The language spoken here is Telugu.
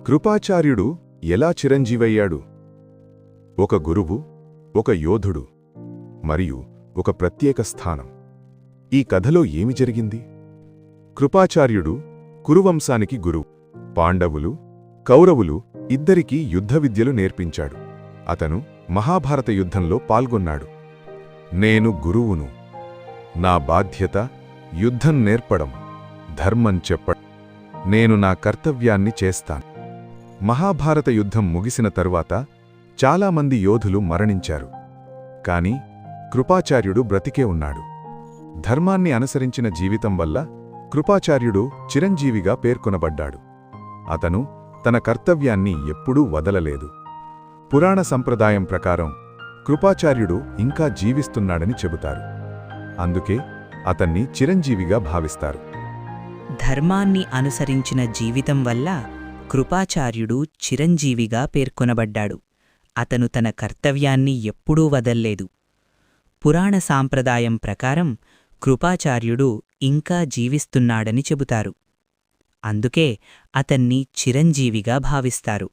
కృపాచార్యుడు ఎలా చిరంజీవయ్యాడు? ఒక గురువు, ఒక యోధుడు మరియు ఒక ప్రత్యేక స్థానం. ఈ కథలో ఏమి జరిగింది? కృపాచార్యుడు కురువంశానికి గురువు. పాండవులు, కౌరవులు ఇద్దరికీ యుద్ధ విద్యలు నేర్పించాడు. అతను మహాభారత యుద్ధంలో పాల్గొన్నాడు. నేను గురువును. నా బాధ్యత యుద్ధం నేర్పడం, ధర్మం చెప్పడం. నేను నా కర్తవ్యాన్ని చేస్తాను. మహాభారత యుద్ధం ముగిసిన తరువాత చాలామంది యోధులు మరణించారు. కాని కృపాచార్యుడు బ్రతికే ఉన్నాడు. ధర్మాన్ని అనుసరించిన జీవితం వల్ల కృపాచార్యుడు చిరంజీవిగా పేర్కొనబడ్డాడు. అతను తన కర్తవ్యాన్ని ఎప్పుడూ వదలలేదు. పురాణ సంప్రదాయం ప్రకారం కృపాచార్యుడు ఇంకా జీవిస్తున్నాడని చెబుతారు. అందుకే అతన్ని చిరంజీవిగా భావిస్తారు. ధర్మాన్ని అనుసరించిన జీవితం వల్ల కృపాచార్యుడు చిరంజీవిగా పేర్కొనబడ్డాడు. అతను తన కర్తవ్యాన్ని ఎప్పుడూ వదల్లేదు. పురాణ సాంప్రదాయం ప్రకారం కృపాచార్యుడు ఇంకా జీవిస్తున్నాడని చెబుతారు. అందుకే అతన్ని చిరంజీవిగా భావిస్తారు.